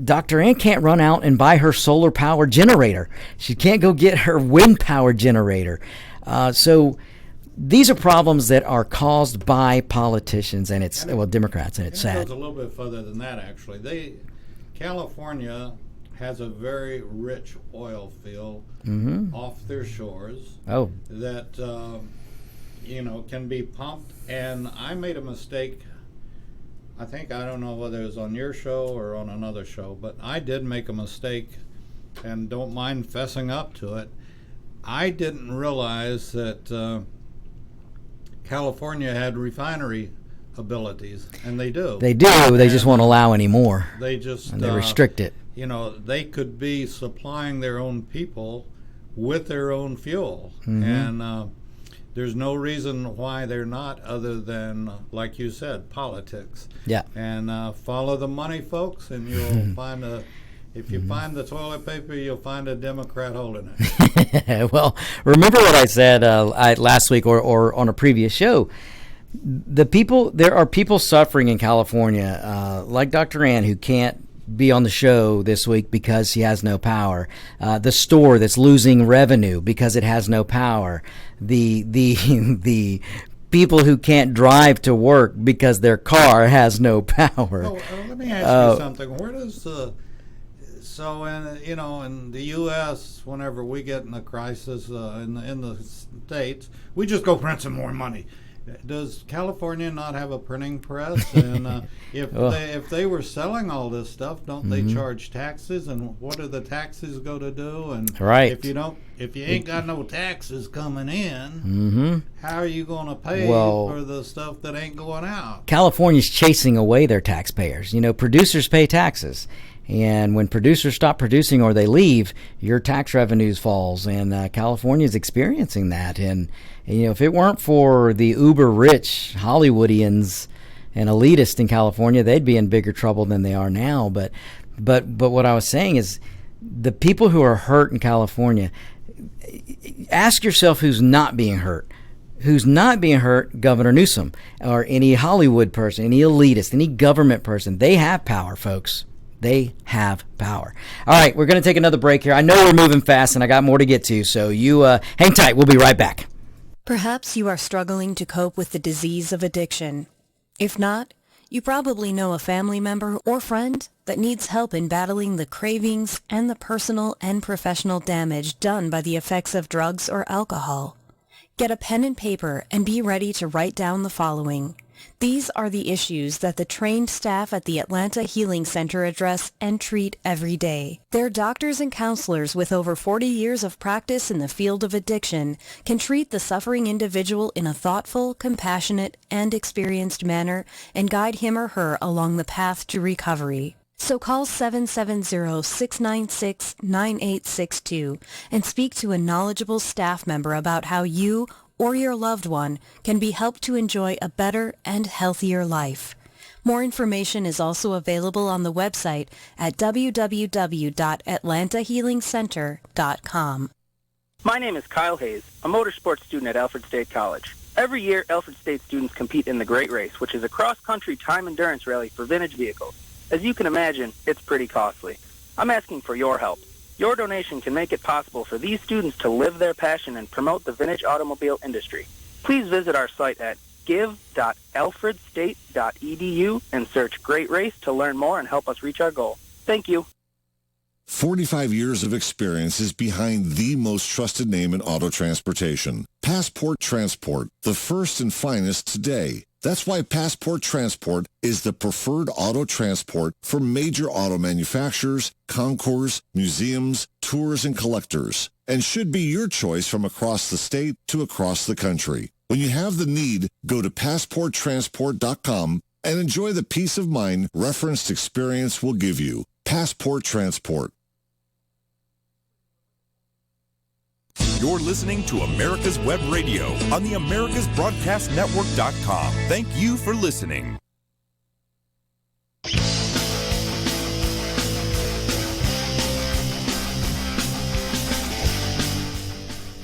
[SPEAKER 4] Dr. Ann can't run out and buy her solar power generator. She can't go get her wind power generator. So these are problems that are caused by politicians and Democrats, and it's sad.
[SPEAKER 1] It goes a little bit further than that, actually. California has a very rich oil field off their shores that can be pumped. And I made a mistake. I don't know whether it was on your show or on another show, but I did make a mistake, and don't mind fessing up to it. I didn't realize that California had refinery abilities, and they do.
[SPEAKER 4] They do. They just won't allow any more.
[SPEAKER 1] They
[SPEAKER 4] restrict it.
[SPEAKER 1] They could be supplying their own people with their own fuel, and there's no reason why they're not, other than, like you said, politics.
[SPEAKER 4] Yeah.
[SPEAKER 1] And follow the money, folks, and you'll find if you find the toilet paper, you'll find a Democrat holding it.
[SPEAKER 4] Well, remember what I said last week or on a previous show. There are people suffering in California, like Dr. Ann, who can't be on the show this week because he has no power. The store that's losing revenue because it has no power. The people who can't drive to work because their car has no power.
[SPEAKER 1] Let me ask you something. Where does So, in the U.S., whenever we get in a crisis in the states, we just go print some more money. Does California not have a printing press? And if they were selling all this stuff, don't they charge taxes? And what do the taxes go to do? And
[SPEAKER 4] right.
[SPEAKER 1] if you ain't got no taxes coming in, how are you going to pay for the stuff that ain't going out?
[SPEAKER 4] California's chasing away their taxpayers. Producers pay taxes. And when producers stop producing or they leave, your tax revenues falls. And California is experiencing that. And if it weren't for the uber rich Hollywoodians and elitists in California, they'd be in bigger trouble than they are now. But what I was saying is, the people who are hurt in California, ask yourself who's not being hurt. Who's not being hurt? Governor Newsom or any Hollywood person, any elitist, any government person. They have power, folks. They have power. All right, we're going to take another break here. I know we're moving fast and I got more to get to, so you hang tight. We'll be right back.
[SPEAKER 10] Perhaps you are struggling to cope with the disease of addiction. If not, you probably know a family member or friend that needs help in battling the cravings and the personal and professional damage done by the effects of drugs or alcohol. Get a pen and paper and be ready to write down the following. These are the issues that the trained staff at the Atlanta Healing Center address and treat every day. Their doctors and counselors with over 40 years of practice in the field of addiction can treat the suffering individual in a thoughtful, compassionate, and experienced manner and guide him or her along the path to recovery. So call 770-696-9862 and speak to a knowledgeable staff member about how you or your loved one can be helped to enjoy a better and healthier life. More information is also available on the website at www.atlantahealingcenter.com.
[SPEAKER 11] My name is Kyle Hayes, a motorsports student at Alfred State College. Every year, Alfred State students compete in the Great Race, which is a cross-country time endurance rally for vintage vehicles. As you can imagine, it's pretty costly. I'm asking for your help. Your donation can make it possible for these students to live their passion and promote the vintage automobile industry. Please visit our site at give.alfredstate.edu and search Great Race to learn more and help us reach our goal. Thank you.
[SPEAKER 12] 45 years of experience is behind the most trusted name in auto transportation. Passport Transport, the first and finest today. That's why Passport Transport is the preferred auto transport for major auto manufacturers, concours, museums, tours, and collectors, and should be your choice from across the state to across the country. When you have the need, go to PassportTransport.com and enjoy the peace of mind referenced experience will give you. Passport Transport.
[SPEAKER 7] You're listening to America's Web Radio on the AmericasBroadcastNetwork.com. Thank you for listening.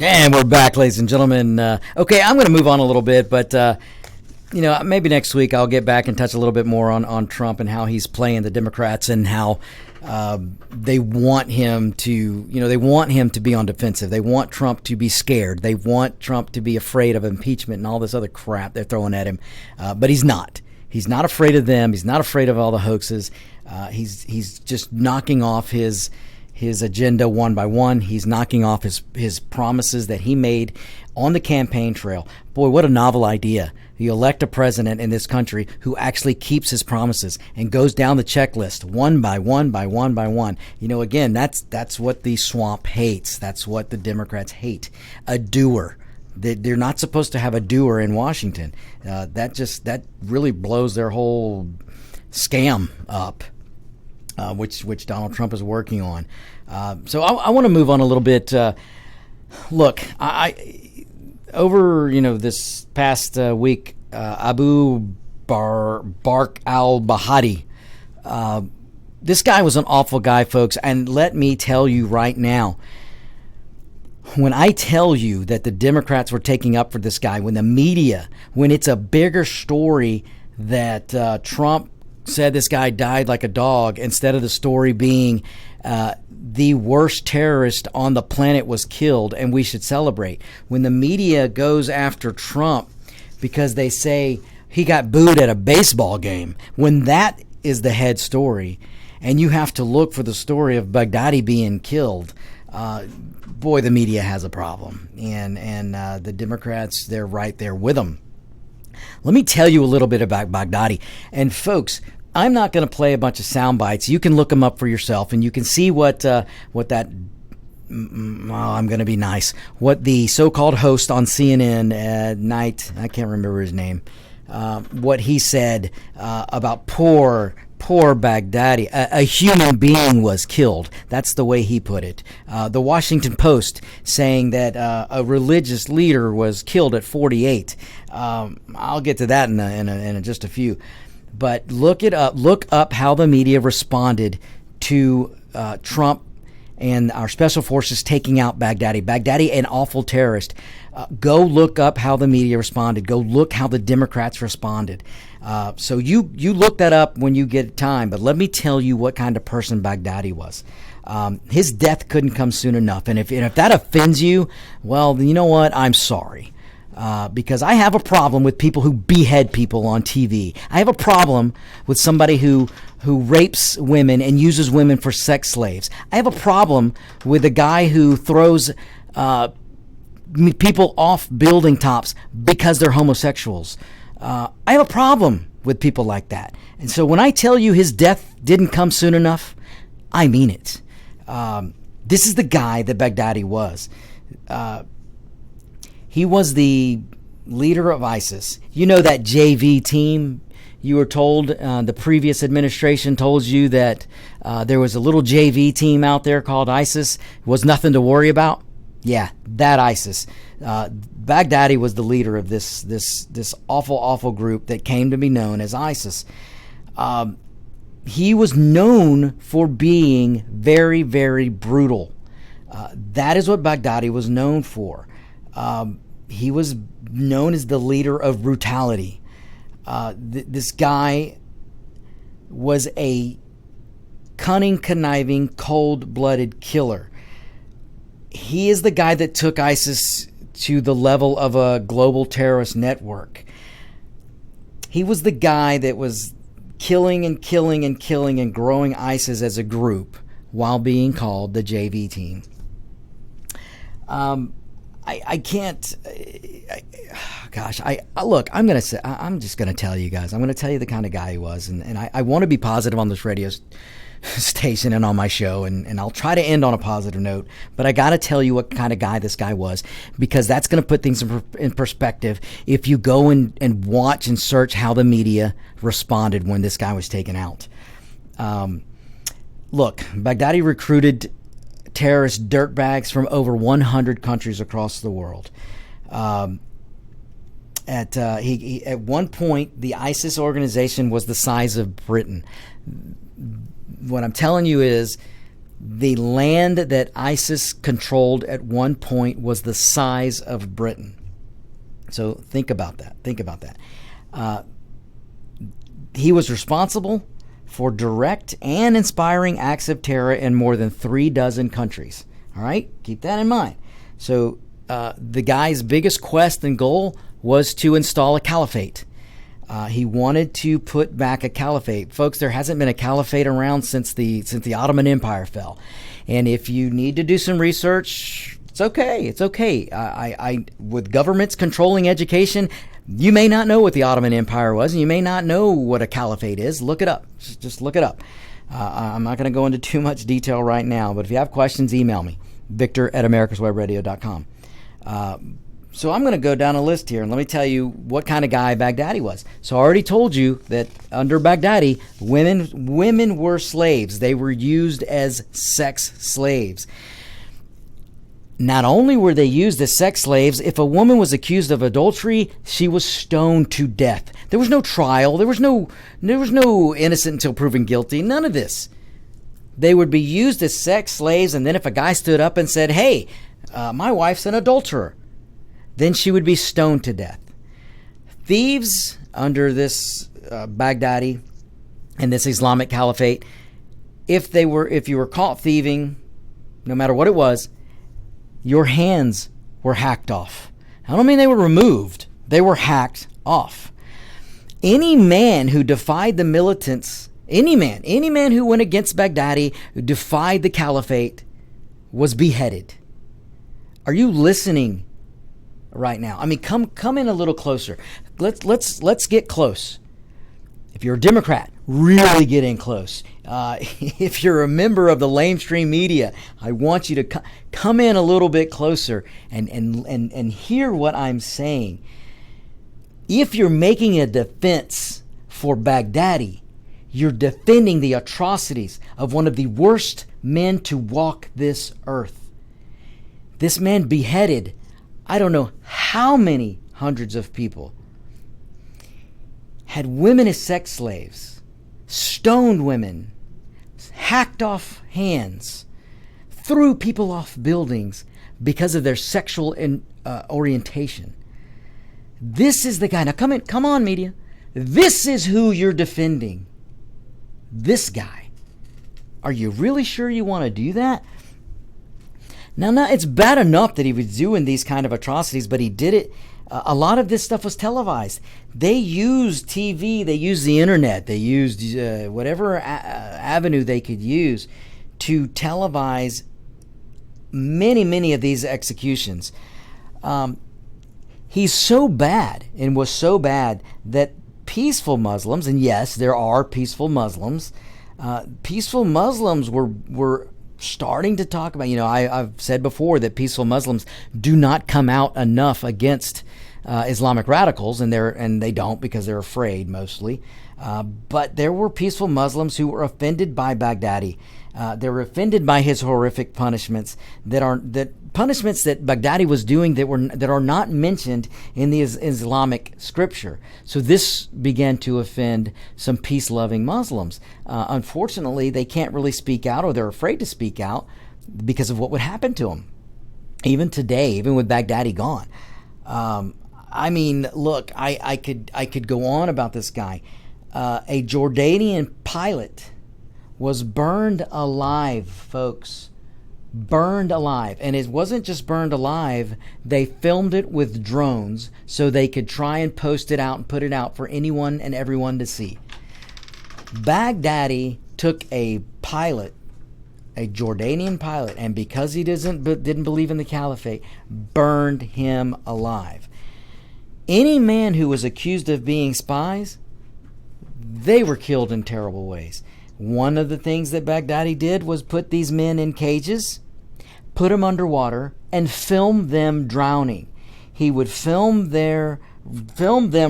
[SPEAKER 4] And we're back, ladies and gentlemen. Okay, I'm going to move on a little bit, but maybe next week I'll get back and touch a little bit more on Trump and how he's playing the Democrats and how they want him to, they want him to be on defensive. They want Trump to be scared. They want Trump to be afraid of impeachment and all this other crap they're throwing at him. But he's not. He's not afraid of them. He's not afraid of all the hoaxes. He's just knocking off his agenda one by one. He's knocking off his promises that he made on the campaign trail. Boy, what a novel idea. You elect a president in this country who actually keeps his promises and goes down the checklist one by one by one by one. Again, that's what the swamp hates. That's what the Democrats hate. A doer. They're not supposed to have a doer in Washington. That really blows their whole scam up. Which Donald Trump is working on. So I want to move on a little bit. Look, over this past week, Abu Bakr al-Baghdadi, this guy was an awful guy, folks. And let me tell you right now, when I tell you that the Democrats were taking up for this guy, when it's a bigger story that Trump said this guy died like a dog, instead of the story being the worst terrorist on the planet was killed and we should celebrate. When the media goes after Trump because they say he got booed at a baseball game, when that is the head story, and you have to look for the story of Baghdadi being killed, boy, the media has a problem. And the Democrats, they're right there with them. Let me tell you a little bit about Baghdadi. And folks, I'm not going to play a bunch of sound bites. You can look them up for yourself, and you can see what that. I'm going to be nice. What the so-called host on CNN at night, I can't remember his name, what he said about poor Baghdadi. A human being was killed. That's the way he put it. The Washington Post saying that a religious leader was killed at 48. I'll get to that in just a few. But look it up. Look up how the media responded to Trump and our special forces taking out Baghdadi. Baghdadi, an awful terrorist. Go look up how the media responded. Go look how the Democrats responded. So you look that up when you get time. But let me tell you what kind of person Baghdadi was. His death couldn't come soon enough. And if that offends you, well, then you know what? I'm sorry. Because I have a problem with people who behead people on TV. I have a problem with somebody who rapes women and uses women for sex slaves. I have a problem with a guy who throws people off building tops because they're homosexuals. I have a problem with people like that. And so when I tell you his death didn't come soon enough, I mean it. This is the guy that Baghdadi was. He was the leader of ISIS. You know that JV team? You were told, the previous administration told you that there was a little JV team out there called ISIS. It was nothing to worry about. Yeah, that ISIS. Baghdadi was the leader of this awful group that came to be known as ISIS. He was known for being very, very brutal. That is what Baghdadi was known for. He was known as the leader of brutality. This guy was a cunning, conniving, cold-blooded killer. He is the guy that took ISIS to the level of a global terrorist network. He was the guy that was killing and growing ISIS as a group while being called the JV team. I can't. Look. I'm just gonna tell you guys. I'm gonna tell you the kind of guy he was, and I want to be positive on this radio station and on my show, and I'll try to end on a positive note. But I got to tell you what kind of guy this guy was, because that's going to put things in perspective. If you go and watch and search how the media responded when this guy was taken out. Look, Baghdadi recruited terrorist dirtbags from over 100 countries across the world. At one point, the ISIS organization was the size of Britain. What I'm telling you is the land that ISIS controlled at one point was the size of Britain. So think about that. He was responsible for direct and inspiring acts of terror in more than 36 countries. All right? Keep that in mind. So the guy's biggest quest and goal was to install a caliphate. He wanted to put back a caliphate. Folks, there hasn't been a caliphate around since the Ottoman Empire fell. And if you need to do some research, it's okay. I with governments controlling education, you may not know what the Ottoman Empire was, and you may not know what a caliphate is. Look it up. Just look it up. I'm not going to go into too much detail right now, but if you have questions, email me, victor@americaswebradio.com. So I'm going to go down a list here, and let me tell you what kind of guy Baghdadi was. So I already told you that under Baghdadi, women were slaves. They were used as sex slaves. Not only were they used as sex slaves, if a woman was accused of adultery, she was stoned to death. There was no trial. There was no innocent until proven guilty. None of this. They would be used as sex slaves, and then if a guy stood up and said, "Hey, my wife's an adulterer," then she would be stoned to death. Thieves under this Baghdadi and this Islamic Caliphate, if you were caught thieving, no matter what it was, your hands were hacked off. I don't mean they were removed; they were hacked off. Any man who defied the militants, any man who went against Baghdadi, who defied the Caliphate, was beheaded. Are you listening? Right now, I mean, come in a little closer. Let's get close. If you're a Democrat, really get in close. If you're a member of the lamestream media, I want you to come in a little bit closer and hear what I'm saying. If you're making a defense for Baghdadi, you're defending the atrocities of one of the worst men to walk this earth. This man beheaded I don't know how many hundreds of people, had women as sex slaves, stoned women, hacked off hands, threw people off buildings because of their sexual orientation. This is the guy. Now come on, media. This is who you're defending. This guy. Are you really sure you want to do that? Now, it's bad enough that he was doing these kind of atrocities, but he did it. A lot of this stuff was televised. They used TV. They used the internet. They used whatever avenue they could use to televise many of these executions. He's so bad and was so bad that peaceful Muslims, and yes, there are peaceful Muslims, were starting to talk about, I've said before that peaceful Muslims do not come out enough against Islamic radicals, and they don't because they're afraid mostly. But there were peaceful Muslims who were offended by Baghdadi. They were offended by his horrific punishments punishments that Baghdadi was doing that are not mentioned in the Islamic scripture. So this began to offend some peace-loving Muslims. Unfortunately, they can't really speak out, or they're afraid to speak out because of what would happen to them. Even today, even with Baghdadi gone. Look, I could go on about this guy. A Jordanian pilot was burned alive, folks. Burned alive. And it wasn't just burned alive. They filmed it with drones so they could try and post it out and put it out for anyone and everyone to see. Baghdadi took a pilot, a Jordanian pilot, and because he didn't believe in the caliphate, burned him alive. Any man who was accused of being spies, they were killed in terrible ways. One of the things that Baghdadi did was put these men in cages, put them underwater, and film them drowning. He would film them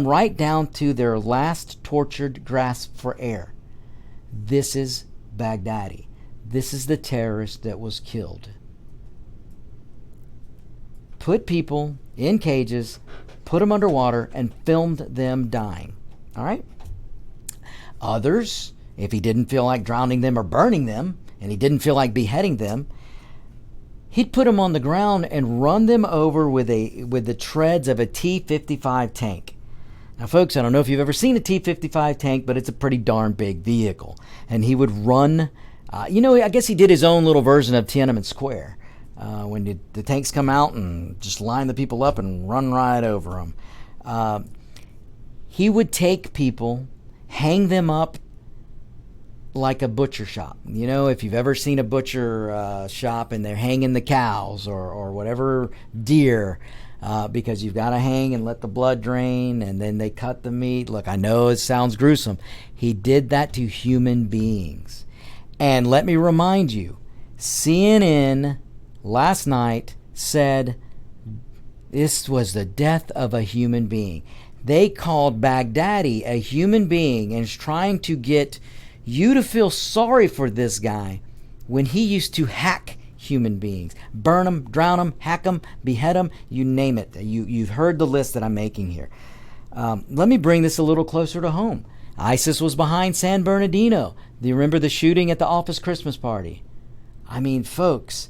[SPEAKER 4] right down to their last tortured grasp for air. This is Baghdadi. This is the terrorist that was killed. Put people in cages, put them underwater, and filmed them dying. All right? Others, if he didn't feel like drowning them or burning them, and he didn't feel like beheading them, he'd put them on the ground and run them over with the treads of a T-55 tank. Now, folks, I don't know if you've ever seen a T-55 tank, but it's a pretty darn big vehicle. And he would run, I guess he did his own little version of Tiananmen Square. When the tanks come out and just line the people up and run right over them. He would take people, hang them up like a butcher shop. If you've ever seen a butcher shop and they're hanging the cows or whatever deer, because you've got to hang and let the blood drain, and then they cut the meat. Look, I know it sounds gruesome. He did that to human beings. And let me remind you, CNN last night said this was the death of a human being. They called Baghdadi a human being and is trying to get you to feel sorry for this guy when he used to hack human beings. Burn them, drown them, hack them, behead them, you name it. You've heard the list that I'm making here. Let me bring this a little closer to home. ISIS was behind San Bernardino. Do you remember the shooting at the office Christmas party? Folks,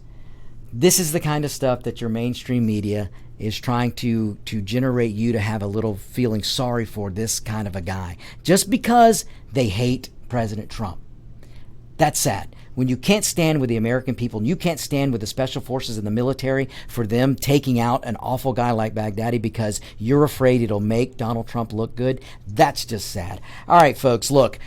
[SPEAKER 4] this is the kind of stuff that your mainstream media is trying to generate you to have a little feeling sorry for this kind of a guy, just because they hate President Trump. That's sad. When you can't stand with the American people, and you can't stand with the special forces and the military for them taking out an awful guy like Baghdadi because you're afraid it'll make Donald Trump look good, that's just sad. All right, folks, look.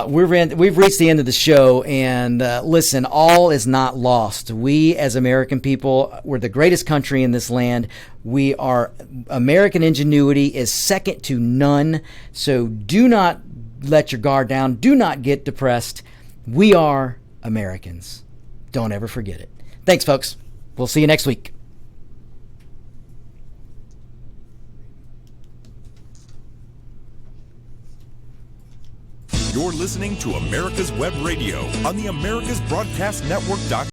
[SPEAKER 4] We've reached the end of the show, and listen, all is not lost. We, as American people, we're the greatest country in this land. American ingenuity is second to none. So do not let your guard down. Do not get depressed. We are Americans. Don't ever forget it. Thanks, folks. We'll see you next week.
[SPEAKER 7] You're listening to America's Web Radio on the AmericasBroadcastNetwork.com.